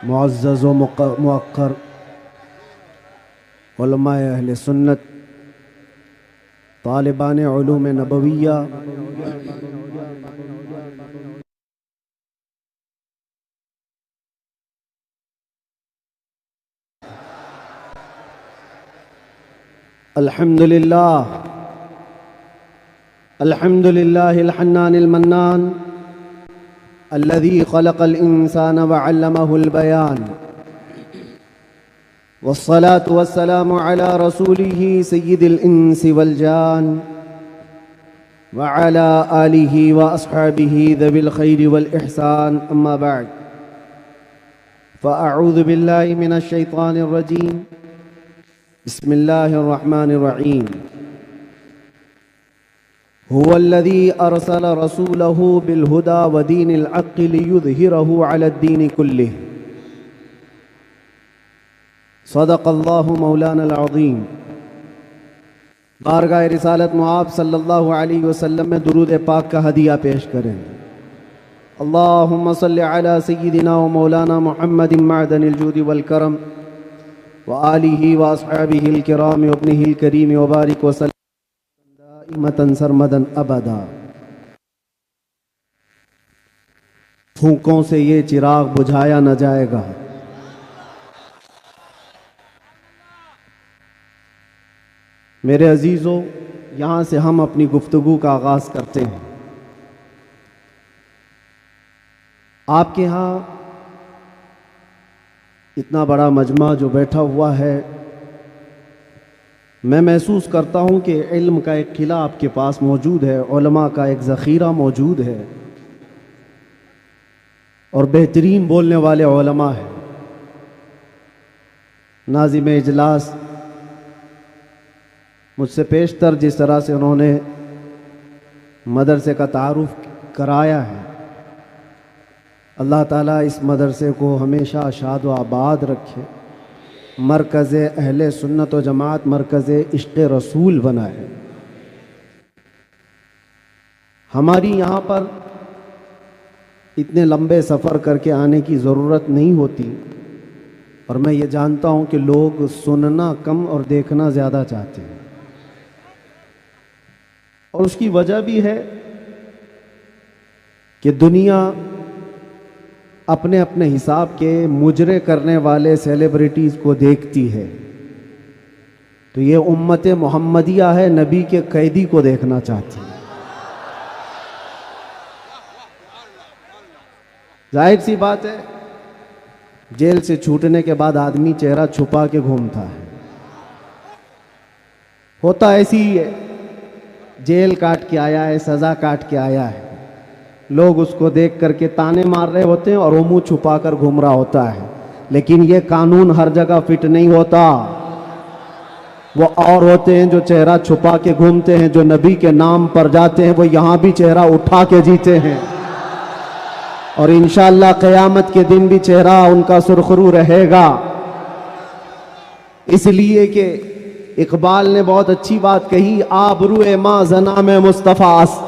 معزز و موقر علماء اہل سنت، طالبان علوم نبویہ، الحمد للہ الحنان المنان الذي خلق الإنسان وعلمه البيان، والصلاة والسلام على رسوله سيد الإنس والجان وعلى آله وأصحابه ذوي الخير والإحسان، أما بعد، فأعوذ بالله من الشيطان الرجيم، بسم الله الرحمن الرحيم. هو الذي أرسل رسوله بالهدى ودين الحق ليظهره على الدين كله. صدق الله مولانا العظيم. بارگاہ رسالت معاب صلی اللہ علیہ وسلم میں درود پاک کا ہدیہ پیش کریں. اللہم صل علی سیدنا و مولانا محمد معدن الجود والکرم وآلہ واصحابہ الکرام وابنہ الکریم وبارک وسلم دائمتاً سرمداً ابدا. پھونکوں سے یہ چراغ بجھایا نہ جائے گا. میرے عزیزو، یہاں سے ہم اپنی گفتگو کا آغاز کرتے ہیں. آپ کے ہاں اتنا بڑا مجمع جو بیٹھا ہوا ہے، میں محسوس کرتا ہوں کہ علم کا ایک قلعہ آپ کے پاس موجود ہے، علماء کا ایک ذخیرہ موجود ہے، اور بہترین بولنے والے علماء ہیں. ناظم اجلاس مجھ سے پیشتر جس طرح سے انہوں نے مدرسے کا تعارف کرایا ہے، اللہ تعالیٰ اس مدرسے کو ہمیشہ شاد و آباد رکھے، مرکز اہل سنت و جماعت، مرکز عشق رسول بنائے. ہماری یہاں پر اتنے لمبے سفر کر کے آنے کی ضرورت نہیں ہوتی، اور میں یہ جانتا ہوں کہ لوگ سننا کم اور دیکھنا زیادہ چاہتے ہیں، اور اس کی وجہ بھی ہے کہ دنیا اپنے اپنے حساب کے مجرے کرنے والے سیلیبریٹیز کو دیکھتی ہے. تو یہ امت محمدیہ ہے، نبی کے قیدی کو دیکھنا چاہتی ہے. ظاہر سی بات ہے، جیل سے چھوٹنے کے بعد آدمی چہرہ چھپا کے گھومتا ہے. ہوتا ایسی ہی ہے، جیل کاٹ کے آیا ہے، سزا کاٹ کے آیا ہے، لوگ اس کو دیکھ کر کے تانے مار رہے ہوتے ہیں اور وہ منہ چھپا کر گھوم رہا ہوتا ہے. لیکن یہ قانون ہر جگہ فٹ نہیں ہوتا. وہ اور ہوتے ہیں جو چہرہ چھپا کے گھومتے ہیں، جو نبی کے نام پر جاتے ہیں، وہ یہاں بھی چہرہ اٹھا کے جیتے ہیں، اور انشاءاللہ قیامت کے دن بھی چہرہ ان کا سرخرو رہے گا. اس لیے کہ اقبال نے بہت اچھی بات کہی، آبرو ما زنا میں مصطفیٰ است.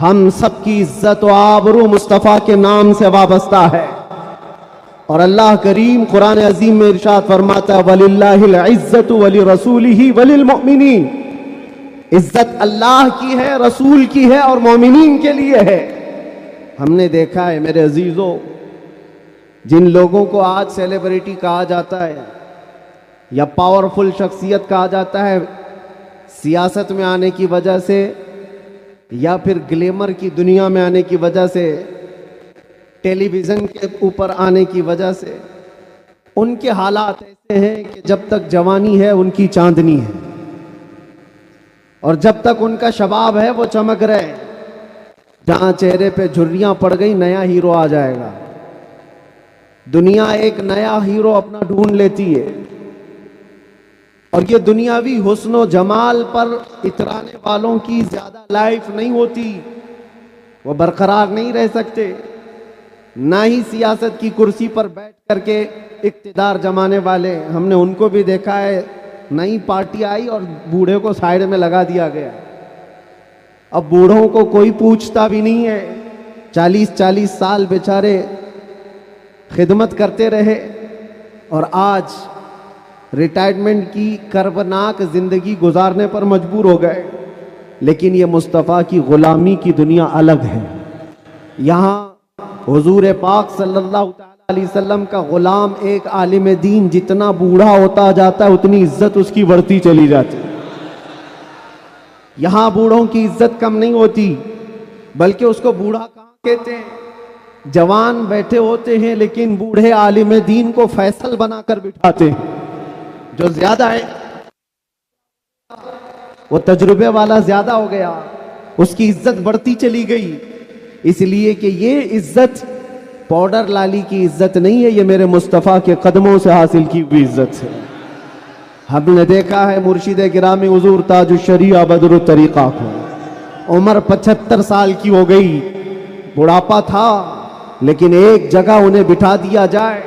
ہم سب کی عزت و آبرو مصطفیٰ کے نام سے وابستہ ہے. اور اللہ کریم قرآن عظیم میں ارشاد فرماتا ہے، وَلِلَّهِ الْعِزَّةُ وَلِرَسُولِهِ وَلِلْمُؤْمِنِينَ. عزت اللہ کی ہے، رسول کی ہے، اور مومنین کے لیے ہے. ہم نے دیکھا ہے میرے عزیزو، جن لوگوں کو آج سیلیبریٹی کہا جاتا ہے یا پاورفل شخصیت کہا جاتا ہے، سیاست میں آنے کی وجہ سے یا پھر گلیمر کی دنیا میں آنے کی وجہ سے، ٹیلی ویژن کے اوپر آنے کی وجہ سے، ان کے حالات ایسے ہیں کہ جب تک جوانی ہے ان کی چاندنی ہے، اور جب تک ان کا شباب ہے وہ چمک رہے ہیں. جہاں چہرے پہ جھریاں پڑ گئی، نیا ہیرو آ جائے گا. دنیا ایک نیا ہیرو اپنا ڈھونڈ لیتی ہے، اور یہ دنیاوی حسن و جمال پر اترانے والوں کی زیادہ لائف نہیں ہوتی، وہ برقرار نہیں رہ سکتے. نہ ہی سیاست کی کرسی پر بیٹھ کر کے اقتدار جمانے والے، ہم نے ان کو بھی دیکھا ہے، نئی پارٹی آئی اور بوڑھے کو سائیڈ میں لگا دیا گیا. اب بوڑھوں کو کوئی پوچھتا بھی نہیں ہے. 40 سال بیچارے خدمت کرتے رہے اور آج ریٹائرمنٹ کی کربناک زندگی گزارنے پر مجبور ہو گئے. لیکن یہ مصطفیٰ کی غلامی کی دنیا الگ ہے. یہاں حضور پاک صلی اللہ علیہ وسلم کا غلام ایک عالم دین جتنا بوڑھا ہوتا جاتا ہے اتنی عزت اس کی بڑھتی چلی جاتی. یہاں بوڑھوں کی عزت کم نہیں ہوتی، بلکہ اس کو بوڑھا کہاں کہتے ہیں؟ جوان بیٹھے ہوتے ہیں لیکن بوڑھے عالم دین کو فیصل بنا کر بٹھاتے ہیں. جو زیادہ ہے وہ تجربے والا زیادہ ہو گیا، اس کی عزت بڑھتی چلی گئی. اس لیے کہ یہ عزت پاؤڈر لالی کی عزت نہیں ہے، یہ میرے مصطفیٰ کے قدموں سے حاصل کی ہوئی عزت ہے. ہم نے دیکھا ہے مرشد گرامی حضور تاج الشریعہ بدر الطریقہ کو، عمر 75 سال کی ہو گئی، بڑھاپا تھا، لیکن ایک جگہ انہیں بٹھا دیا جائے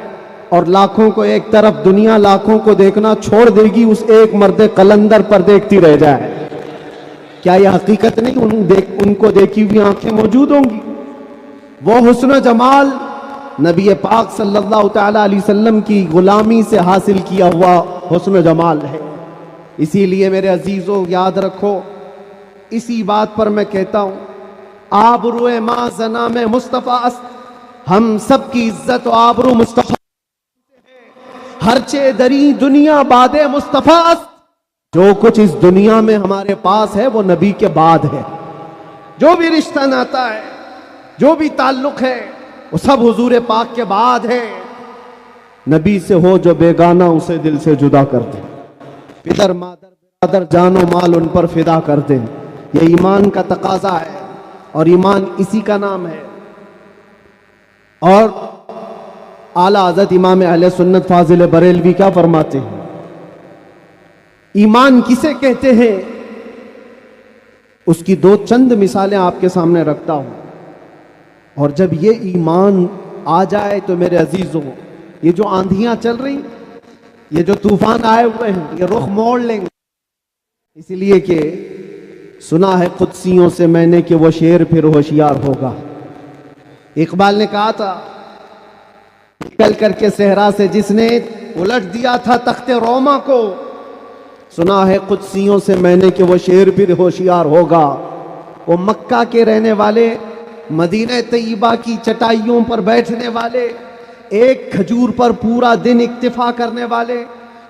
اور لاکھوں کو ایک طرف، دنیا لاکھوں کو دیکھنا چھوڑ دے گی، اس ایک مرد قلندر پر دیکھتی رہ جائے. کیا یہ حقیقت نہیں؟ ان کو دیکھی ہوئی آنکھیں موجود ہوں گی. وہ حسن و جمال نبی پاک صلی اللہ تعالی علیہ وسلم کی غلامی سے حاصل کیا ہوا حسن و جمال ہے. اسی لیے میرے عزیزوں یاد رکھو، اسی بات پر میں کہتا ہوں، آبرو ما زنام مصطفیٰ است، ہم سب کی عزت و آبرو مصطفیٰ، ہر چے دری دنیا باد مصطفیٰ است. جو کچھ اس دنیا میں ہمارے پاس ہے وہ نبی کے بعد ہے. جو بھی رشتہ ناتا ہے، جو بھی تعلق ہے، وہ سب حضور پاک کے بعد ہے. نبی سے ہو جو بیگانہ اسے دل سے جدا کر دے، پدر مادر برادر جان و مال ان پر فدا کر دے. یہ ایمان کا تقاضا ہے اور ایمان اسی کا نام ہے. اور اعلیٰ حضرت امام اہل سنت فاضل بریلوی کیا فرماتے ہیں؟ ایمان کسے کہتے ہیں؟ اس کی دو چند مثالیں آپ کے سامنے رکھتا ہوں. اور جب یہ ایمان آ جائے تو میرے عزیزوں، یہ جو آندھیاں چل رہی، یہ جو طوفان آئے ہوئے ہیں، یہ رخ موڑ لیں گے. اس لیے کہ سنا ہے قدسیوں سے میں نے کہ وہ شیر پھر ہوشیار ہوگا. اقبال نے کہا تھا، نکل کر کے صحرا سے جس نے الٹ دیا تھا تخت روما کو، سنا ہے قدسیوں سے میں نے کہ وہ شیر پھر ہوشیار ہوگا. وہ مکہ کے رہنے والے، مدینہ طیبہ کی چٹائیوں پر بیٹھنے والے، ایک کھجور پر پورا دن اکتفا کرنے والے،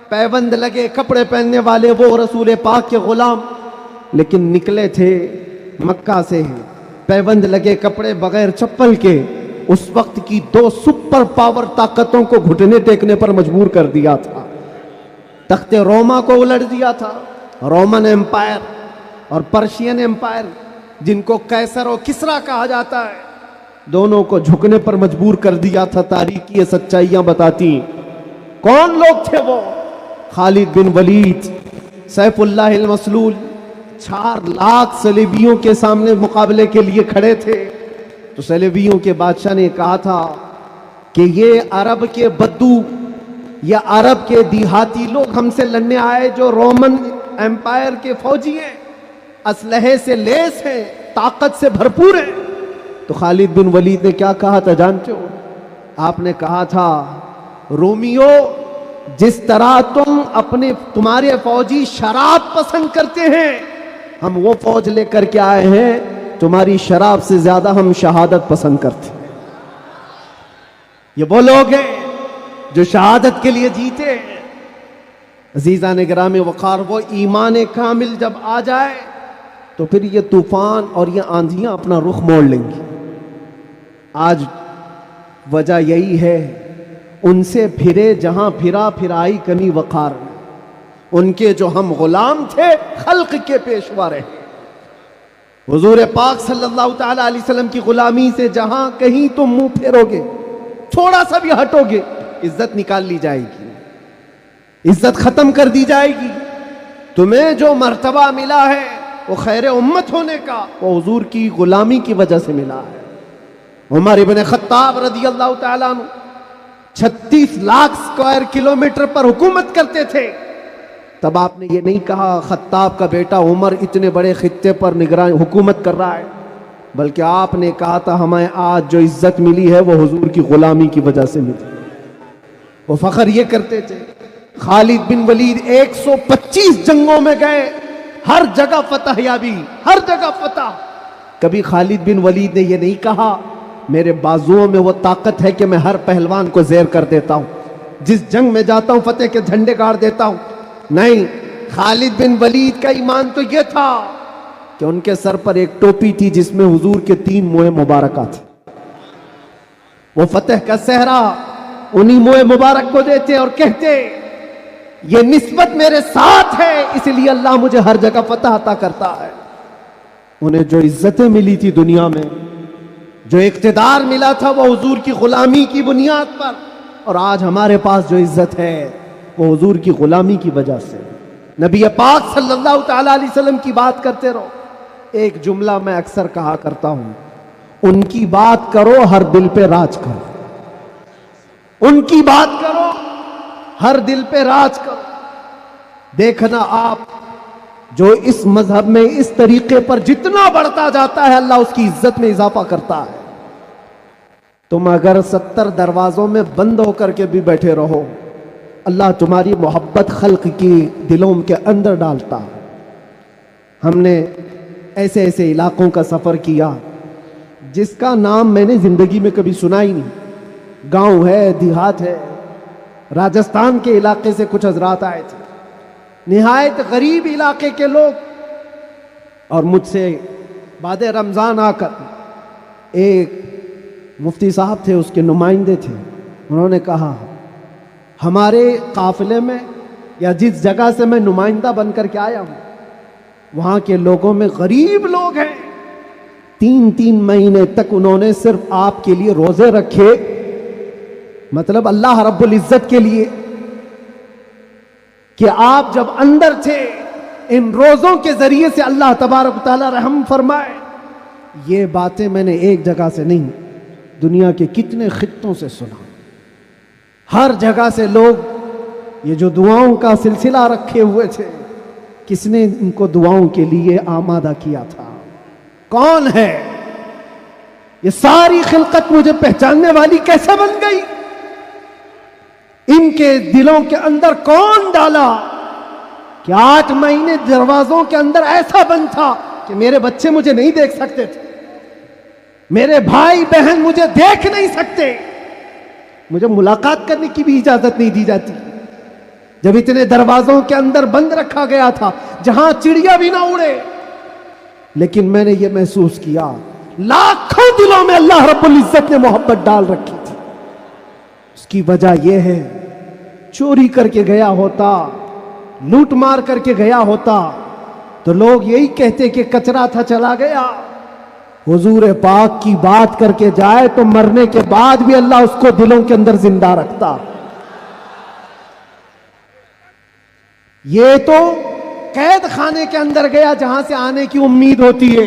پیبند لگے کپڑے پہننے والے، وہ رسول پاک کے غلام، لیکن نکلے تھے مکہ سے پیبند لگے کپڑے بغیر چپل کے. اس وقت کی دو سپر پاور طاقتوں کو گھٹنے ٹیکنے پر مجبور کر دیا تھا. تخت روما کو الٹ دیا تھا، رومن امپائر، اور پرشین امپائر جن کو قیصر و کسریٰ کہا جاتا ہے، دونوں کو جھکنے پر مجبور کر دیا تھا. تاریخ کی یہ سچائیاں بتاتی. کون لوگ تھے وہ؟ خالد بن ولید، سیف اللہ المسلول، 4 لاکھ صلیبیوں کے سامنے مقابلے کے لیے کھڑے تھے. تو صلیبیوں کے بادشاہ نے کہا تھا کہ یہ عرب کے بدو یا عرب کے دیہاتی لوگ ہم سے لڑنے آئے جو رومن امپائر کے فوجی ہیں، اسلحے سے لیس ہیں، طاقت سے بھرپور ہیں. تو خالد بن ولید نے کیا کہا تھا جانتے ہو؟ آپ نے کہا تھا، رومیو، جس طرح تمہارے فوجی شراب پسند کرتے ہیں، ہم وہ فوج لے کر کے آئے ہیں، تمہاری شراب سے زیادہ ہم شہادت پسند کرتے ہیں. یہ وہ لوگ ہیں جو شہادت کے لیے جیتے ہیں. عزیزان گرامی وقار، وہ ایمان کامل جب آ جائے تو پھر یہ طوفان اور یہ آندھیاں اپنا رخ موڑ لیں گی. آج وجہ یہی ہے، ان سے پھرے جہاں پھرا پھرائی کمی وقار. ان کے جو ہم غلام تھے، خلق کے پیشوا رہے. حضور پاک صلی اللہ تعالی علیہ وسلم کی غلامی سے جہاں کہیں تم منہ پھیرو گے، تھوڑا سا بھی ہٹو گے، عزت نکال لی جائے گی، عزت ختم کر دی جائے گی. تمہیں جو مرتبہ ملا ہے وہ خیر امت ہونے کا، وہ حضور کی غلامی کی وجہ سے ملا ہے. عمر ابن خطاب رضی اللہ تعالیٰ عنہ 36 لاکھ اسکوائر کلومیٹر پر حکومت کرتے تھے. تب آپ نے یہ نہیں کہا خطاب کا بیٹا عمر اتنے بڑے خطے پر نگران حکومت کر رہا ہے. بلکہ آپ نے کہا تھا ہمیں آج جو عزت ملی ہے وہ حضور کی غلامی کی وجہ سے ملی۔ وہ فخر یہ کرتے تھے، خالد بن ولید 125 جنگوں میں گئے، ہر جگہ فتح یابی، ہر جگہ فتح۔ کبھی خالد بن ولید نے یہ نہیں کہا میرے بازوؤں میں وہ طاقت ہے کہ میں ہر پہلوان کو زیر کر دیتا ہوں، جس جنگ میں جاتا ہوں فتح کے جھنڈے گاڑ دیتا ہوں۔ نہیں، خالد بن ولید کا ایمان تو یہ تھا کہ ان کے سر پر ایک ٹوپی تھی جس میں حضور کے 3 منہ مبارکہ تھے۔ وہ فتح کا صحرا انہی منہ مبارک کو دیتے اور کہتے یہ نسبت میرے ساتھ ہے، اس لیے اللہ مجھے ہر جگہ فتح عطا کرتا ہے۔ انہیں جو عزتیں ملی تھی دنیا میں، جو اقتدار ملا تھا، وہ حضور کی غلامی کی بنیاد پر، اور آج ہمارے پاس جو عزت ہے وہ حضور کی غلامی کی وجہ سے۔ نبی پاک صلی اللہ تعالی علیہ وسلم کی بات کرتے رہو۔ ایک جملہ میں اکثر کہا کرتا ہوں، ان کی بات کرو ہر دل پہ راج کرو، ان کی بات کرو ہر دل پہ راج کرو۔ دیکھنا آپ جو اس مذہب میں اس طریقے پر جتنا بڑھتا جاتا ہے اللہ اس کی عزت میں اضافہ کرتا ہے۔ تم اگر 70 دروازوں میں بند ہو کر کے بھی بیٹھے رہو، اللہ تمہاری محبت خلق کی دلوں کے اندر ڈالتا۔ ہم نے ایسے ایسے علاقوں کا سفر کیا جس کا نام میں نے زندگی میں کبھی سنا ہی نہیں، گاؤں ہے، دیہات ہے۔ راجستھان کے علاقے سے کچھ حضرات آئے تھے، نہایت غریب علاقے کے لوگ، اور مجھ سے بعد رمضان آ کر ایک مفتی صاحب تھے، اس کے نمائندے تھے، انہوں نے کہا ہمارے قافلے میں یا جس جگہ سے میں نمائندہ بن کر کے آیا ہوں وہاں کے لوگوں میں غریب لوگ ہیں، 3 مہینے تک انہوں نے صرف آپ کے لیے روزے رکھے، مطلب اللہ رب العزت کے لیے، کہ آپ جب اندر تھے ان روزوں کے ذریعے سے اللہ تبارک و تعالی رحم فرمائے۔ یہ باتیں میں نے ایک جگہ سے نہیں، دنیا کے کتنے خطوں سے سنا۔ ہر جگہ سے لوگ یہ جو دعاؤں کا سلسلہ رکھے ہوئے تھے، کس نے ان کو دعاؤں کے لیے آمادہ کیا تھا؟ کون ہے؟ یہ ساری خلقت مجھے پہچاننے والی کیسے بن گئی؟ ان کے دلوں کے اندر کون ڈالا کہ 8 مہینے دروازوں کے اندر ایسا بند تھا کہ میرے بچے مجھے نہیں دیکھ سکتے تھے، میرے بھائی بہن مجھے دیکھ نہیں سکتے، مجھے ملاقات کرنے کی بھی اجازت نہیں دی جاتی، جب اتنے دروازوں کے اندر بند رکھا گیا تھا جہاں چڑیا بھی نہ اڑے۔ لیکن میں نے یہ محسوس کیا لاکھوں دلوں میں اللہ رب العزت نے محبت ڈال رکھی تھی۔ اس کی وجہ یہ ہے، چوری کر کے گیا ہوتا، لوٹ مار کر کے گیا ہوتا تو لوگ یہی کہتے کہ کچرا تھا چلا گیا۔ حضور پاک کی بات کر کے جائے تو مرنے کے بعد بھی اللہ اس کو دلوں کے اندر زندہ رکھتا۔ یہ تو قید خانے کے اندر گیا جہاں سے آنے کی امید ہوتی ہے،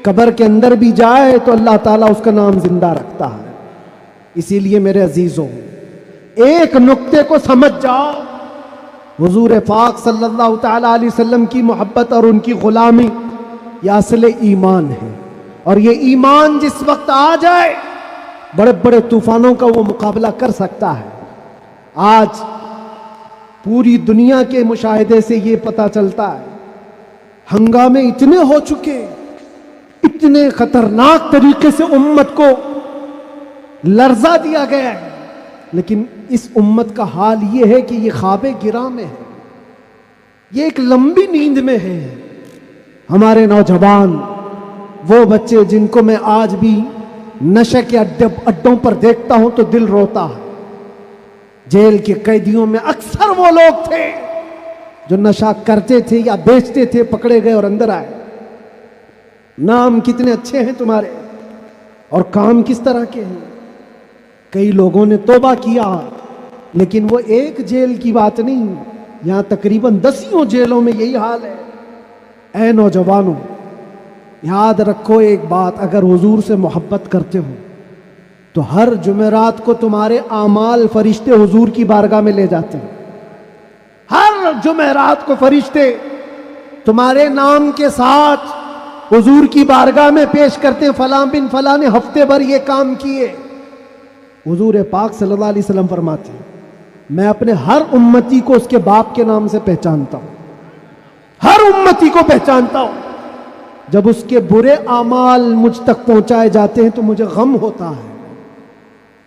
قبر کے اندر بھی جائے تو اللہ تعالیٰ اس کا نام زندہ رکھتا ہے۔ اسی لیے میرے عزیزوں، ایک نقطے کو سمجھ جاؤ، حضور پاک صلی اللہ تعالیٰ علیہ وسلم کی محبت اور ان کی غلامی یہ اصل ایمان ہے، اور یہ ایمان جس وقت آ جائے بڑے بڑے طوفانوں کا وہ مقابلہ کر سکتا ہے۔ آج پوری دنیا کے مشاہدے سے یہ پتہ چلتا ہے، ہنگامے اتنے ہو چکے، اتنے خطرناک طریقے سے امت کو لرزا دیا گیا ہے، لیکن اس امت کا حال یہ ہے کہ یہ خواب گراں میں ہے، یہ ایک لمبی نیند میں ہے۔ ہمارے نوجوان، وہ بچے جن کو میں آج بھی نشے کے اڈوں پر دیکھتا ہوں تو دل روتا ہے۔ جیل کے قیدیوں میں اکثر وہ لوگ تھے جو نشہ کرتے تھے یا بیچتے تھے، پکڑے گئے اور اندر آئے۔ نام کتنے اچھے ہیں تمہارے اور کام کس طرح کے ہیں۔ کئی لوگوں نے توبہ کیا، لیکن وہ ایک جیل کی بات نہیں، یہاں تقریباً 10 جیلوں میں یہی حال ہے۔ اے نوجوانوں، یاد رکھو ایک بات، اگر حضور سے محبت کرتے ہو تو ہر جمعرات کو تمہارے اعمال فرشتے حضور کی بارگاہ میں لے جاتے ہیں۔ ہر جمعرات کو فرشتے تمہارے نام کے ساتھ حضور کی بارگاہ میں پیش کرتے ہیں فلاں بن فلاں نے ہفتے بھر یہ کام کیے. حضور پاک صلی اللہ علیہ وسلم فرماتے ہیں میں اپنے ہر امتی کو اس کے باپ کے نام سے پہچانتا ہوں, ہر امتی کو پہچانتا ہوں. جب اس کے برے اعمال مجھ تک پہنچائے جاتے ہیں تو مجھے غم ہوتا ہے,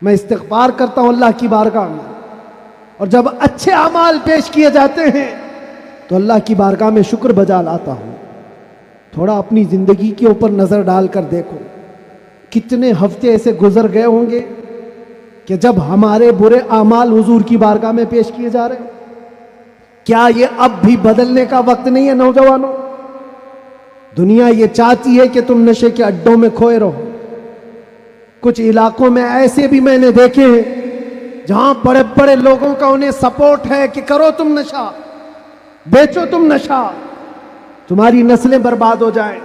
میں استغفار کرتا ہوں اللہ کی بارگاہ میں, اور جب اچھے اعمال پیش کیے جاتے ہیں تو اللہ کی بارگاہ میں شکر بجا لاتا ہوں. تھوڑا اپنی زندگی کے اوپر نظر ڈال کر دیکھو, کتنے ہفتے ایسے گزر گئے ہوں گے کہ جب ہمارے برے اعمال حضور کی بارگاہ میں پیش کیے جا رہے ہیں. کیا یہ اب بھی بدلنے کا وقت نہیں ہے نوجوانوں؟ دنیا یہ چاہتی ہے کہ تم نشے کے اڈوں میں کھوئے رہو. کچھ علاقوں میں ایسے بھی میں نے دیکھے ہیں جہاں بڑے بڑے لوگوں کا انہیں سپورٹ ہے کہ کرو تم نشہ, بیچو تم نشہ, تمہاری نسلیں برباد ہو جائیں,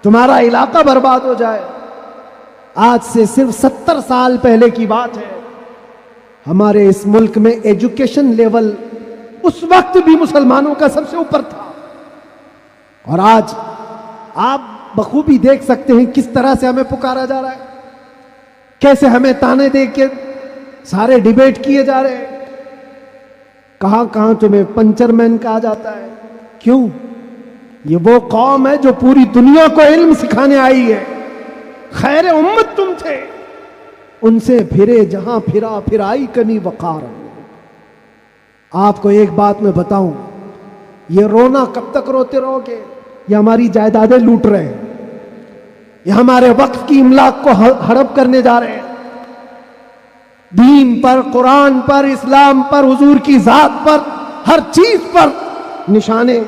تمہارا علاقہ برباد ہو جائے. آج سے صرف 70 سال پہلے کی بات ہے, ہمارے اس ملک میں ایجوکیشن لیول اس وقت بھی مسلمانوں کا سب سے اوپر تھا, اور آج آپ بخوبی دیکھ سکتے ہیں کس طرح سے ہمیں پکارا جا رہا ہے, کیسے ہمیں تانے دے کے سارے ڈیبیٹ کیے جا رہے ہیں. کہاں کہاں تمہیں پنچر مین کہا جاتا ہے. کیوں؟ یہ وہ قوم ہے جو پوری دنیا کو علم سکھانے آئی ہے, خیر امت تم تھے, ان سے پھرے جہاں پھرا پھرائی کنی وقار. آپ کو ایک بات میں بتاؤں, یہ رونا کب تک روتے رہو گے؟ یہ ہماری جائیدادیں لوٹ رہے ہیں, یہ ہمارے وقت کی املاک کو ہڑپ کرنے جا رہے ہیں. دین پر, قرآن پر, اسلام پر, حضور کی ذات پر, ہر چیز پر نشانے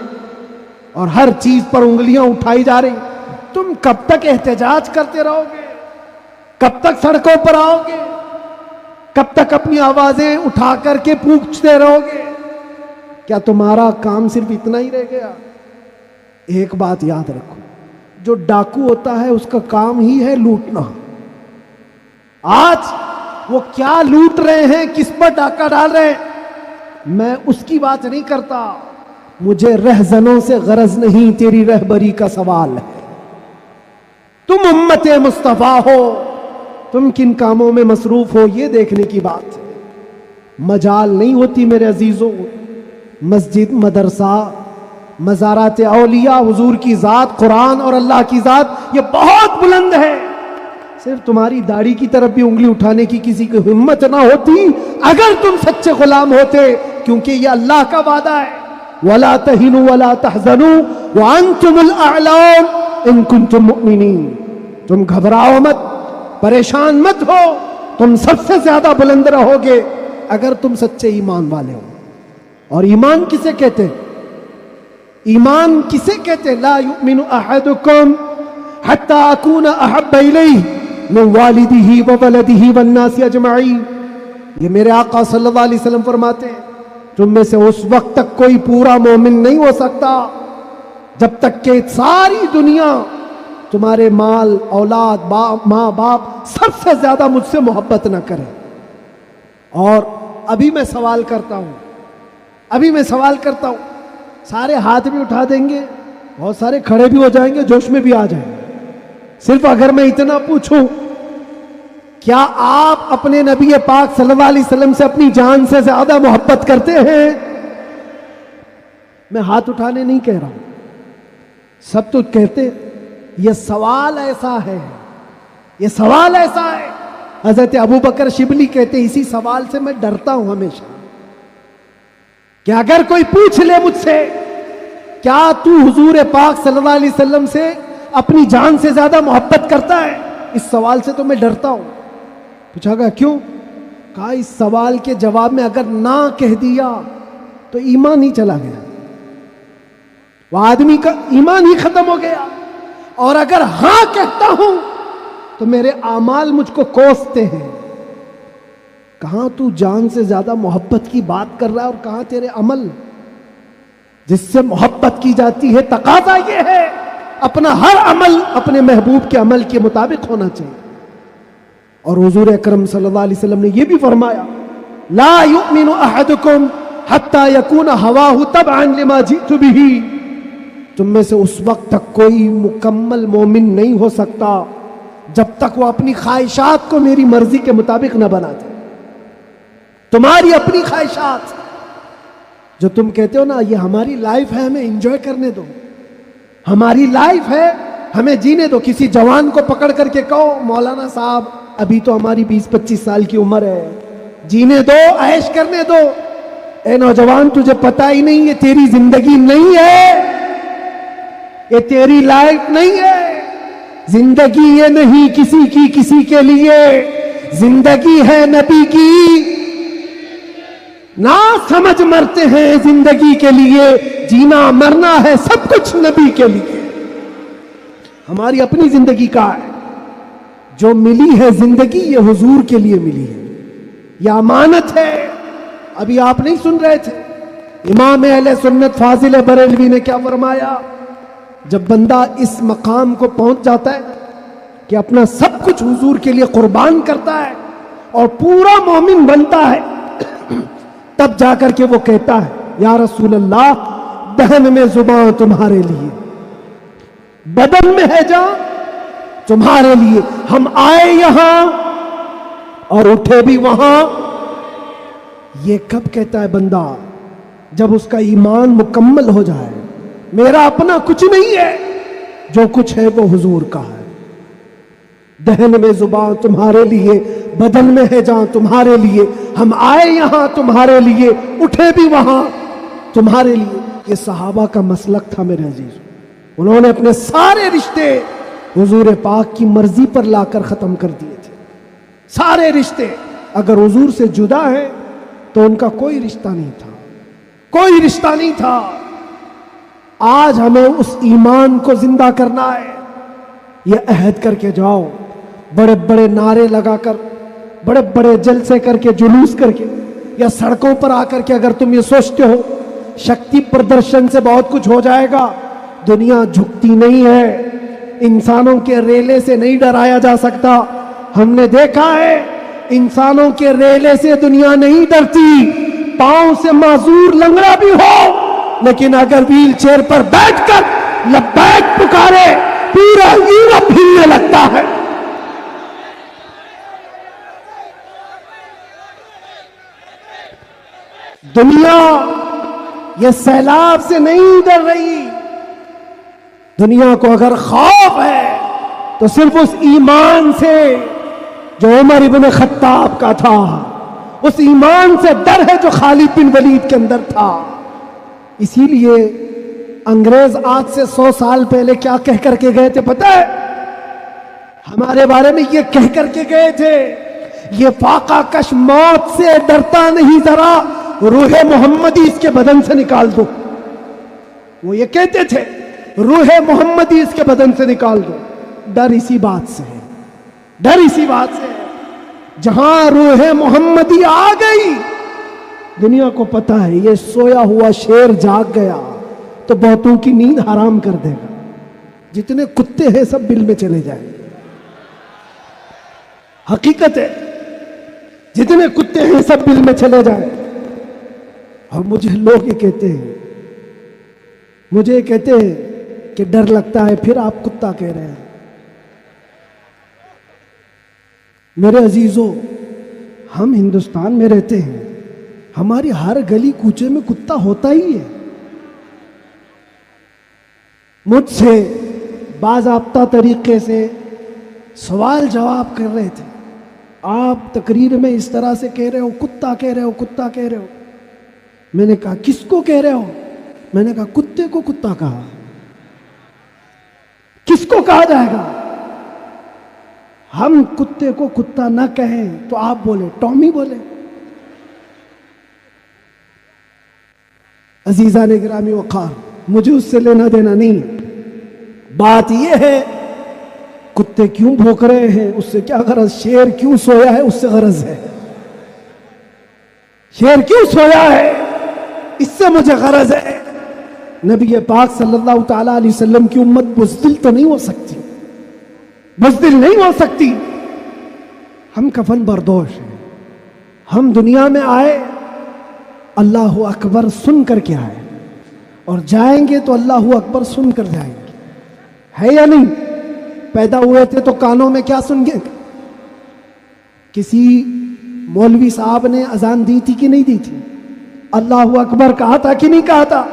اور ہر چیز پر انگلیاں اٹھائی جا رہی. تم کب تک احتجاج کرتے رہو گے؟ کب تک سڑکوں پر آؤ گے؟ کب تک اپنی آوازیں اٹھا کر کے پوچھتے رہو گے؟ کیا تمہارا کام صرف اتنا ہی رہ گیا؟ ایک بات یاد رکھو, جو ڈاکو ہوتا ہے اس کا کام ہی ہے لوٹنا. آج وہ کیا لوٹ رہے ہیں, کس پر ڈاکہ ڈال رہے ہیں, میں اس کی بات نہیں کرتا. مجھے رہزنوں سے غرض نہیں, تیری رہبری کا سوال ہے. تم امت مصطفیٰ ہو, تم کن کاموں میں مصروف ہو یہ دیکھنے کی بات ہے. مجال نہیں ہوتی میرے عزیزوں, مسجد, مدرسہ, مزارات اولیاء, حضور کی ذات, قرآن اور اللہ کی ذات یہ بہت بلند ہے. صرف تمہاری داڑھی کی طرف بھی انگلی اٹھانے کی کسی کی ہمت نہ ہوتی اگر تم سچے غلام ہوتے, کیونکہ یہ اللہ کا وعدہ ہے, وَلَا تَهِنُوا وَلَا تَحْزَنُوا وَأَنْتُمُ الْأَعْلَوْنَ إِن كُنتُم مُؤْمِنِينَ. تم گھبراؤ مت, پریشان مت ہو, تم سب سے زیادہ بلند رہو گے اگر تم سچے ایمان والے ہو. اور ایمان کسے کہتے ہیں؟ ایمان کسے کہتے ہیں؟ لا یؤمن احدکم حتی اکون احب الیہ من والدہ وولدہ والناس اجمعین. یہ میرے آقا صلی اللہ علیہ وسلم فرماتے ہیں تم میں سے اس وقت تک کوئی پورا مومن نہیں ہو سکتا جب تک کہ ساری دنیا تمہارے مال, اولاد, ماں باپ سب سے زیادہ مجھ سے محبت نہ کرے. اور ابھی میں سوال کرتا ہوں, سارے ہاتھ بھی اٹھا دیں گے, بہت سارے کھڑے بھی ہو جائیں گے, جوش میں بھی آ جائیں گے. صرف اگر میں اتنا پوچھوں, کیا آپ اپنے نبی پاک صلی اللہ علیہ وسلم سے اپنی جان سے زیادہ محبت کرتے ہیں؟ میں ہاتھ اٹھانے نہیں کہہ رہا ہوں, سب تو کہتے. یہ سوال ایسا ہے, یہ سوال ایسا ہے. حضرت ابو بکر شبلی کہتے اسی سوال سے میں ڈرتا ہوں ہمیشہ کہ اگر کوئی پوچھ لے مجھ سے کیا تو حضور پاک صلی اللہ علیہ وسلم سے اپنی جان سے زیادہ محبت کرتا ہے, اس سوال سے تو میں ڈرتا ہوں. پوچھا گیا کیوں؟ کہا اس سوال کے جواب میں اگر نہ کہہ دیا تو ایمان ہی چلا گیا, وہ آدمی کا ایمان ہی ختم ہو گیا. اور اگر ہاں کہتا ہوں تو میرے اعمال مجھ کو کوستے ہیں. کہاں تو جان سے زیادہ محبت کی بات کر رہا ہے اور کہاں تیرے عمل جس سے محبت کی جاتی ہے. تقاضا یہ ہے اپنا ہر عمل اپنے محبوب کے عمل کے مطابق ہونا چاہیے. اور حضور اکرم صلی اللہ علیہ وسلم نے یہ بھی فرمایا لا یؤمن احدکم حتی یکون ہواہ تبعا لما جئت بہ. تم میں سے اس وقت تک کوئی مکمل مومن نہیں ہو سکتا جب تک وہ اپنی خواہشات کو میری مرضی کے مطابق نہ بنا دے. تمہاری اپنی خواہشات جو تم کہتے ہو نا یہ ہماری لائف ہے, ہمیں انجوائے کرنے دو, ہماری لائف ہے ہمیں جینے دو. کسی جوان کو پکڑ کر کے کہو مولانا صاحب ابھی تو ہماری 20-25 سال کی عمر ہے, جینے دو, عیش کرنے دو. اے نوجوان تجھے پتا ہی نہیں یہ تیری زندگی نہیں ہے, یہ تیری لائف نہیں ہے. زندگی یہ نہیں کسی کی کسی کے لیے, زندگی ہے نبی کی. نہ سمجھ مرتے ہیں زندگی کے لیے, جینا مرنا ہے سب کچھ نبی کے لیے. ہماری اپنی زندگی کا ہے, جو ملی ہے زندگی یہ حضور کے لیے ملی ہے, یہ امانت ہے. ابھی آپ نہیں سن رہے تھے امام اہل سنت فاضل بریلوی نے کیا فرمایا؟ جب بندہ اس مقام کو پہنچ جاتا ہے کہ اپنا سب کچھ حضور کے لیے قربان کرتا ہے اور پورا مومن بنتا ہے, تب جا کر کے وہ کہتا ہے یا رسول اللہ دہن میں زبان تمہارے لیے, بدن میں ہے جان تمہارے لیے. ہم آئے یہاں اور اٹھے بھی وہاں. یہ کب کہتا ہے بندہ؟ جب اس کا ایمان مکمل ہو جائے. میرا اپنا کچھ نہیں ہے, جو کچھ ہے وہ حضور کا ہے. دہن میں زبان تمہارے لیے, بدن میں ہے جان تمہارے لیے. ہم آئے یہاں تمہارے لیے, اٹھے بھی وہاں تمہارے لیے. یہ صحابہ کا مسلک تھا میرے عزیز. انہوں نے اپنے سارے رشتے حضور پاک کی مرضی پر لا کر ختم کر دیے تھے. سارے رشتے اگر حضور سے جدا ہیں تو ان کا کوئی رشتہ نہیں تھا, کوئی رشتہ نہیں تھا. آج ہمیں اس ایمان کو زندہ کرنا ہے. یہ عہد کر کے جاؤ, بڑے بڑے نعرے لگا کر, بڑے بڑے جلسے کر کے, جلوس کر کے, یا سڑکوں پر آ کر کے اگر تم یہ سوچتے ہو شکتی پردرشن سے بہت کچھ ہو جائے گا. دنیا جھکتی نہیں ہے, انسانوں کے ریلے سے نہیں ڈرایا جا سکتا. ہم نے دیکھا ہے انسانوں کے ریلے سے دنیا نہیں ڈرتی. پاؤں سے معذور لنگڑا بھی ہو لیکن اگر ویل چیئر پر بیٹھ کر لبیک پکارے پورا یورپ ہلنے لگتا ہے. دنیا یہ سیلاب سے نہیں ڈر رہی. دنیا کو اگر خوف ہے تو صرف اس ایمان سے جو عمر ابن خطاب کا تھا, اس ایمان سے ڈر ہے جو خالد بن ولید کے اندر تھا. اسی لیے انگریز آج سے 100 سال پہلے کیا کہہ کر کے گئے تھے پتہ ہے؟ ہمارے بارے میں یہ کہہ کر کے گئے تھے یہ فاقہ کش موت سے ڈرتا نہیں, ذرا روح محمدی اس کے بدن سے نکال دو. وہ یہ کہتے تھے روح محمدی اس کے بدن سے نکال دو. ڈر اسی بات سے ہے, ڈر اسی بات سے ہے. جہاں روح محمدی آ گئی دنیا کو پتا ہے یہ سویا ہوا شیر جاگ گیا تو بہتوں کی نیند حرام کر دے گا. جتنے کتے ہیں سب بل میں چلے جائیں گے. حقیقت ہے جتنے کتے ہیں سب بل میں چلے جائیں. اور مجھے لوگ یہ کہتے ہیں, مجھے یہ کہتے ہیں کہ ڈر لگتا ہے, پھر آپ کتا کہہ رہے ہیں. میرے عزیزوں, ہم ہندوستان میں رہتے ہیں, ہماری ہر گلی کوچے میں کتا ہوتا ہی ہے. مجھ سے باضابطہ طریقے سے سوال جواب کر رہے تھے, آپ تقریر میں اس طرح سے کہہ رہے ہو, کتا کہہ رہے ہو, کتا کہہ رہے ہو. میں نے کہا کس کو کہہ رہے ہو؟ میں نے کہا کتے کو کتا کہا. کس کو کہا جائے گا؟ ہم کتے کو کتا نہ کہیں تو آپ بولے ٹامی بولے. عزیزان گرامی وقار, مجھے اس سے لینا دینا نہیں. بات یہ ہے کتے کیوں بھونک رہے ہیں اس سے کیا غرض, شیر کیوں سویا ہے اس سے غرض ہے. شیر کیوں سویا ہے اس سے مجھے غرض ہے. نبی پاک صلی اللہ تعالی علیہ وسلم کی امت بزدل تو نہیں ہو سکتی, بزدل نہیں ہو سکتی. ہم کفن بردوش ہیں. ہم دنیا میں آئے اللہ اکبر سن کر کے آئے اور جائیں گے تو اللہ اکبر سن کر جائیں گے. ہے یا نہیں؟ پیدا ہوئے تھے تو کانوں میں کیا سن گئے؟ کسی مولوی صاحب نے اذان دی تھی کہ نہیں دی تھی؟ اللہ اکبر کہا تھا کہ نہیں کہا تھا؟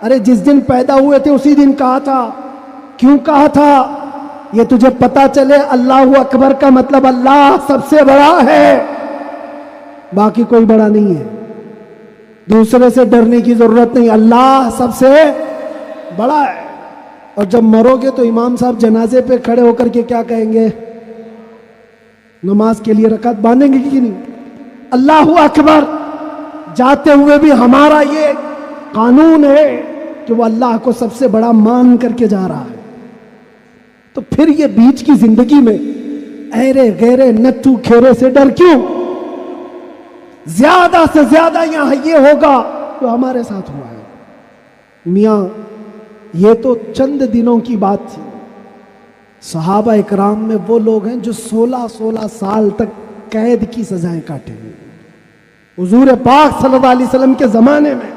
ارے جس دن پیدا ہوئے تھے اسی دن کہا تھا. کیوں کہا تھا؟ یہ تجھے پتا چلے اللہ اکبر کا مطلب اللہ سب سے بڑا ہے، باقی کوئی بڑا نہیں ہے. دوسرے سے ڈرنے کی ضرورت نہیں، اللہ سب سے بڑا ہے. اور جب مرو گے تو امام صاحب جنازے پہ کھڑے ہو کر کے کیا کہیں گے؟ نماز کے لیے رکعت باندھیں گے کہ نہیں؟ اللہ اکبر. جاتے ہوئے بھی ہمارا یہ قانون ہے کہ وہ اللہ کو سب سے بڑا مان کر کے جا رہا ہے. تو پھر یہ بیچ کی زندگی میں ایرے غیرے نتھو کھیرے سے ڈر کیوں؟ زیادہ سے زیادہ یہاں یہ ہوگا جو ہمارے ساتھ ہوا ہے. میاں یہ تو چند دنوں کی بات تھی. صحابہ اکرام میں وہ لوگ ہیں جو 16 سال تک قید کی سزائیں کاٹے ہوئے. حضور پاک صلی اللہ علیہ وسلم کے زمانے میں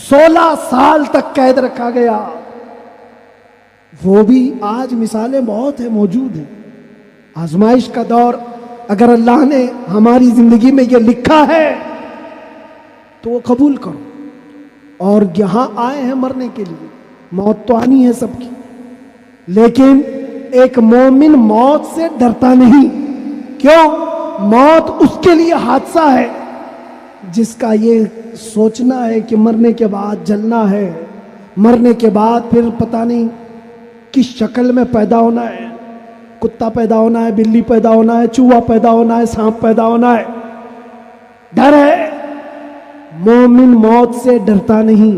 16 سال تک قید رکھا گیا. وہ بھی آج مثالیں بہت ہیں، موجود ہیں. آزمائش کا دور، اگر اللہ نے ہماری زندگی میں یہ لکھا ہے تو وہ قبول کرو. اور یہاں آئے ہیں مرنے کے لیے، موت تو آنی ہے سب کی، لیکن ایک مومن موت سے ڈرتا نہیں. کیوں؟ موت اس کے لیے حادثہ ہے جس کا یہ سوچنا ہے کہ مرنے کے بعد جلنا ہے، مرنے کے بعد پھر پتہ نہیں کس شکل میں پیدا ہونا ہے. کتا پیدا ہونا ہے، بلی پیدا ہونا ہے، چوہا پیدا ہونا ہے، سانپ پیدا ہونا ہے. ڈر ہے. مومن موت سے ڈرتا نہیں،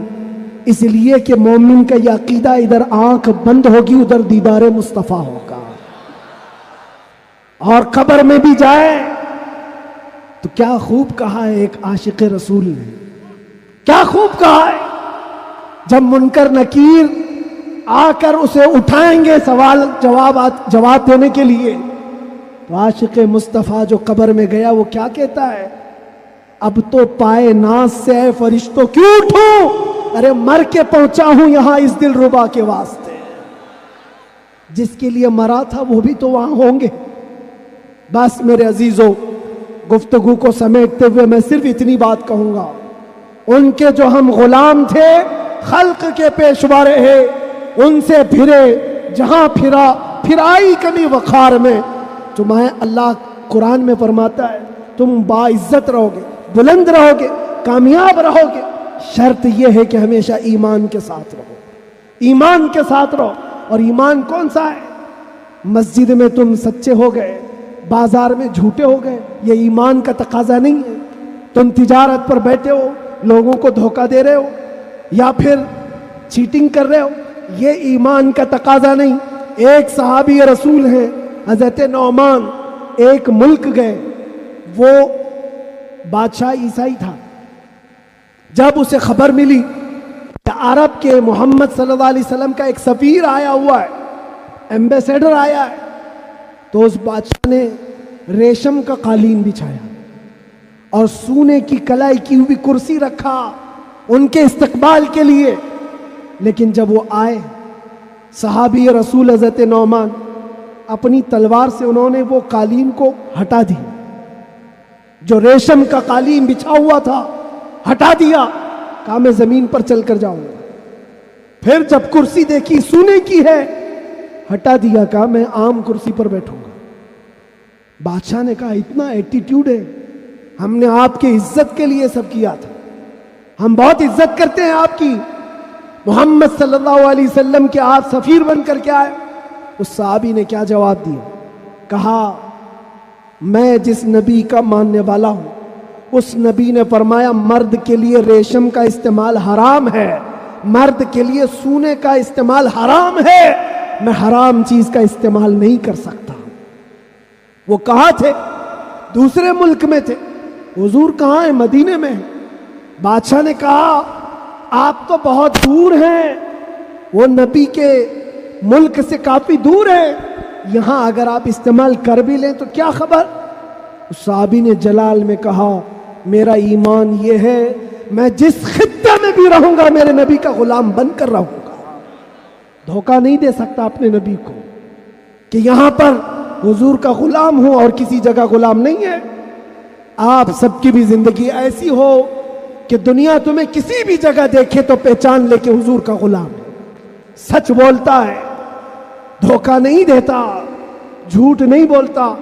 اس لیے کہ مومن کا یہ عقیدہ ادھر آنکھ بند ہوگی ادھر دیدار مصطفیٰ ہوگا. اور قبر میں بھی جائے تو کیا خوب کہا ہے ایک عاشق رسول نے، کیا خوب کہا ہے. جب منکر نکیر آ کر اسے اٹھائیں گے سوال جواب دینے کے لیے، تو عاشق مصطفیٰ جو قبر میں گیا وہ کیا کہتا ہے؟ اب تو پائے ناز سے اے فرشتوں کیوں اٹھوں، ارے مر کے پہنچا ہوں یہاں اس دل ربا کے واسطے. جس کے لیے مرا تھا وہ بھی تو وہاں ہوں گے. بس میرے عزیزوں، گفتگو کو سمیٹتے ہوئے میں صرف اتنی بات کہوں گا، ان کے جو ہم غلام تھے، خلق کے پیشوا رہے، ان سے پھرے، جہاں پھرائی کمی وقار میں. تمہیں اللہ قرآن میں فرماتا ہے تم باعزت رہو گے، بلند رہو گے، کامیاب رہو گے، شرط یہ ہے کہ ہمیشہ ایمان کے ساتھ رہو. ایمان کے ساتھ رہو. اور ایمان کون سا ہے؟ مسجد میں تم سچے ہو گئے، بازار میں جھوٹے ہو گئے، یہ ایمان کا تقاضا نہیں ہے. تم تجارت پر بیٹھے ہو، لوگوں کو دھوکہ دے رہے ہو یا پھر چیٹنگ کر رہے ہو، یہ ایمان کا تقاضا نہیں. ایک صحابی رسول ہیں حضرت نعمان، ایک ملک گئے، وہ بادشاہ عیسائی تھا. جب اسے خبر ملی کہ عرب کے محمد صلی اللہ علیہ وسلم کا ایک سفیر آیا ہوا ہے، ایمبیسیڈر آیا ہے، تو اس بادشاہ نے ریشم کا قالین بچھایا اور سونے کی کلائی کی ہوئی کرسی رکھا ان کے استقبال کے لیے. لیکن جب وہ آئے، صحابی رسول حضرت نعمان، اپنی تلوار سے انہوں نے وہ قالین کو ہٹا دی، جو ریشم کا قالین بچھا ہوا تھا ہٹا دیا. کہا میں زمین پر چل کر جاؤں گا. پھر جب کرسی دیکھی سونے کی ہے، ہٹا دیا. کہا میں عام کرسی پر بیٹھوں گا. بادشاہ نے کہا اتنا ایٹیٹیوڈ ہے، ہم نے آپ کی عزت کے لیے سب کیا تھا، ہم بہت عزت کرتے ہیں آپ کی، محمد صلی اللہ علیہ وسلم کے آپ سفیر بن کر کے آئے. اس صحابی نے کیا جواب دیا؟ کہا میں جس نبی کا ماننے والا ہوں اس نبی نے فرمایا مرد کے لیے ریشم کا استعمال حرام ہے، مرد کے لیے سونے کا استعمال حرام ہے، میں حرام چیز کا استعمال نہیں کر سکتا. وہ کہاں تھے؟ دوسرے ملک میں تھے. حضور کہاں ہیں؟ مدینے میں. بادشاہ نے کہا آپ تو بہت دور ہیں، وہ نبی کے ملک سے کافی دور ہیں، یہاں اگر آپ استعمال کر بھی لیں تو کیا خبر. صحابی نے جلال میں کہا میرا ایمان یہ ہے میں جس خطے میں میں بھی رہوں گا میرے نبی کا غلام بن کر رہوں گا. دھوکہ نہیں دے سکتا اپنے نبی کو کہ یہاں پر حضور کا غلام ہوں اور کسی جگہ غلام نہیں ہے. آپ سب کی بھی زندگی ایسی ہو کہ دنیا تمہیں کسی بھی جگہ دیکھے تو پہچان لے کہ حضور کا غلام ہے. سچ بولتا ہے, دھوکہ نہیں دیتا, جھوٹ نہیں بولتا.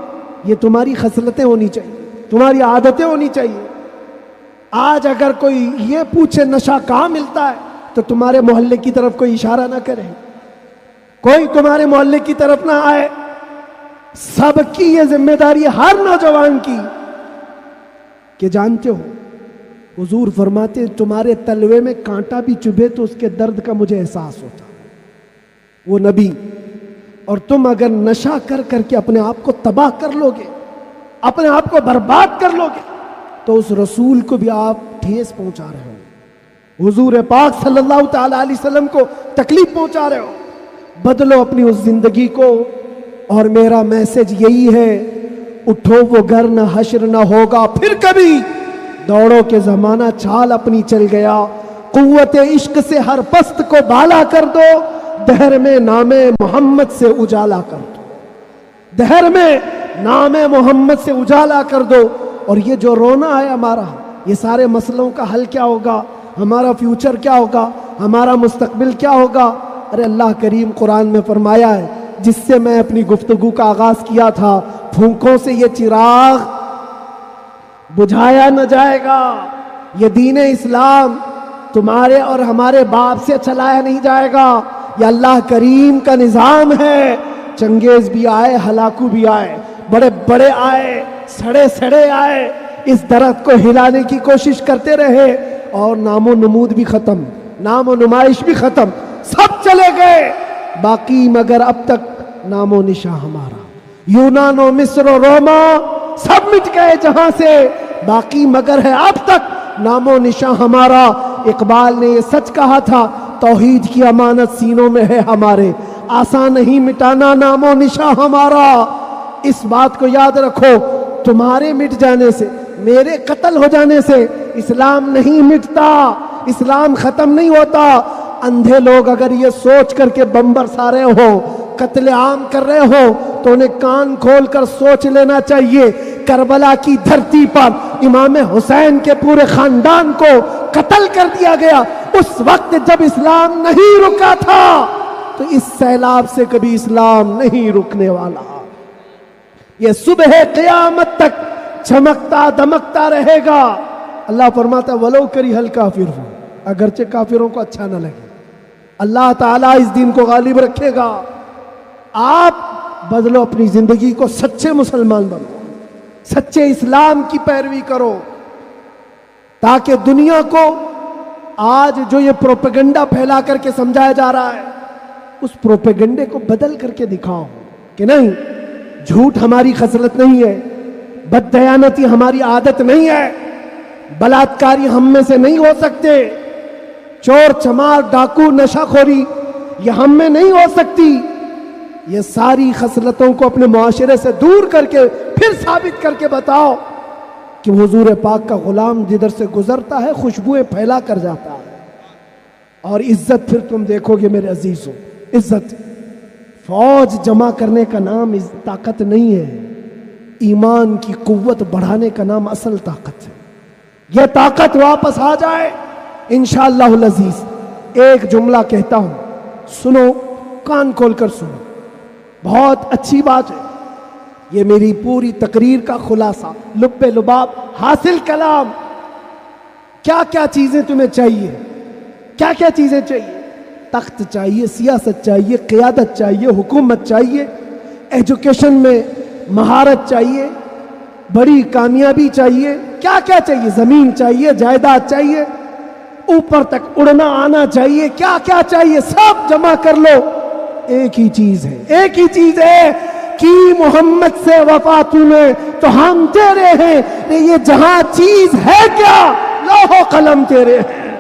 یہ تمہاری خصلتیں ہونی چاہیے, تمہاری عادتیں ہونی چاہیے. آج اگر کوئی یہ پوچھے نشہ کہاں ملتا ہے تو تمہارے محلے کی طرف کوئی اشارہ نہ کرے, کوئی تمہارے محلے کی طرف نہ آئے. سب کی یہ ذمہ داری ہر نوجوان کی کہ جانتے ہو حضور فرماتے تمہارے تلوے میں کانٹا بھی چبھے تو اس کے درد کا مجھے احساس ہوتا. وہ نبی, اور تم اگر نشہ کر کر کے اپنے آپ کو تباہ کر لو گے, اپنے آپ کو برباد کر لو گے, تو اس رسول کو بھی آپ ٹھیس پہنچا رہے ہو, حضور پاک صلی اللہ تعالی علیہ وسلم کو تکلیف پہنچا رہے ہو. بدلو اپنی اس زندگی کو. اور میرا میسج یہی ہے, اٹھو وہ گھر نہ حشر نہ ہوگا پھر کبھی, دوڑو کے زمانہ چھال اپنی چل گیا. قوت عشق سے ہر پست کو بالا کر دو, دہر میں نام محمد سے اجالا کر دو, دہر میں نام محمد سے اجالا کر دو. اور یہ جو رونا ہے ہمارا, یہ سارے مسئلوں کا حل کیا ہوگا, ہمارا فیوچر کیا ہوگا, ہمارا مستقبل کیا ہوگا. ارے اللہ کریم قرآن میں فرمایا ہے, جس سے میں اپنی گفتگو کا آغاز کیا تھا, پھونکوں سے یہ چراغ بجھایا نہ جائے گا. یہ دین اسلام تمہارے اور ہمارے باپ سے چلایا نہیں جائے گا. یہ اللہ کریم کا نظام ہے. چنگیز بھی آئے, ہلاکو بھی آئے, بڑے بڑے آئے, سڑے سڑے آئے, اس درخت کو ہلانے کی کوشش کرتے رہے, اور نام و نمود بھی ختم, نام و نمائش بھی ختم, سب چلے گئے. باقی مگر اب تک نام و نشاں ہمارا. یونان و مصر و روما سب مٹ گئے جہاں سے, باقی مگر ہے اب تک نام و نشاں ہمارا. اقبال نے یہ سچ کہا تھا, توحید کی امانت سینوں میں ہے ہمارے, آسان نہیں مٹانا نام و نشاں ہمارا. اس بات کو یاد رکھو, تمہارے مٹ جانے سے, میرے قتل ہو جانے سے اسلام نہیں مٹتا, اسلام ختم نہیں ہوتا. اندھے لوگ اگر یہ سوچ کر کے بم برسا رہے ہو, قتل عام کر رہے ہو, تو انہیں کان کھول کر سوچ لینا چاہیے. کربلا کی دھرتی پر امام حسین کے پورے خاندان کو قتل کر دیا گیا, اس وقت جب اسلام نہیں رکا تھا, تو اس سیلاب سے کبھی اسلام نہیں رکنے والا. یہ صبح قیامت تک چمکتا دمکتا رہے گا. اللہ فرماتا ولو کری ہل کافرون, اگرچہ کافروں کو اچھا نہ لگے, اللہ تعالیٰ اس دین کو غالب رکھے گا. آپ بدلو اپنی زندگی کو, سچے مسلمان بنو, سچے اسلام کی پیروی کرو, تاکہ دنیا کو آج جو یہ پروپیگنڈا پھیلا کر کے سمجھایا جا رہا ہے, اس پروپیگنڈے کو بدل کر کے دکھاؤ کہ نہیں, جھوٹ ہماری خصلت نہیں ہے, بددیانتی ہماری عادت نہیں ہے, بلاತ್ಕಾری ہم میں سے نہیں ہو سکتے, چور چمار ڈاکو نشہ خوری یہ ہم میں نہیں ہو سکتی. یہ ساری خصلتوں کو اپنے معاشرے سے دور کر کے پھر ثابت کر کے بتاؤ کہ حضور پاک کا غلام جدھر سے گزرتا ہے خوشبوئیں پھیلا کر جاتا ہے. اور عزت پھر تم دیکھو گے میرے عزیزوں, عزت فوج جمع کرنے کا نام طاقت نہیں ہے, ایمان کی قوت بڑھانے کا نام اصل طاقت ہے. یہ طاقت واپس آ جائے انشاءاللہ العزیز. ایک جملہ کہتا ہوں, سنو, کان کھول کر سنو, بہت اچھی بات ہے. یہ میری پوری تقریر کا خلاصہ, لب لباب, حاصل کلام. کیا کیا چیزیں تمہیں چاہیے, کیا کیا چیزیں چاہیے؟ تخت چاہیے, سیاست چاہیے, قیادت چاہیے, حکومت چاہیے, ایجوکیشن میں مہارت چاہیے, بڑی کامیابی چاہیے. کیا کیا چاہیے؟ زمین چاہیے, جائیداد چاہیے, اوپر تک اڑنا آنا چاہیے. کیا کیا چاہیے؟ سب جمع کر لو. ایک ہی چیز ہے, ایک ہی چیز ہے کہ محمد سے وفا تُونے تو ہم تیرے ہیں. یہ جہاں چیز ہے کیا؟ لوح و قلم تیرے ہیں,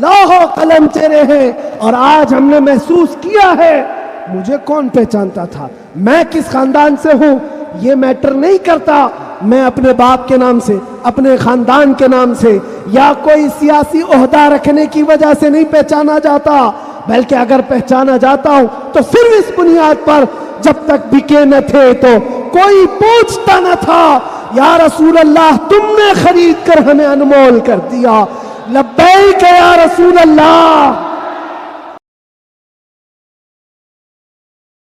لوح و قلم تیرے ہیں. اور آج ہم نے محسوس کیا ہے, مجھے کون پہچانتا تھا, میں کس خاندان سے ہوں, یہ میٹر نہیں کرتا. میں اپنے باپ کے نام سے، اپنے خاندان کے نام سے یا کوئی سیاسی عہدہ رکھنے کی وجہ سے نہیں پہچانا جاتا، بلکہ اگر پہچانا جاتا ہوں تو صرف اس بنیاد پر جب تک بکے نہ تھے تو کوئی پوچھتا نہ تھا یا رسول اللہ تم نے خرید کر ہمیں انمول کر دیا، لبیک یا رسول اللہ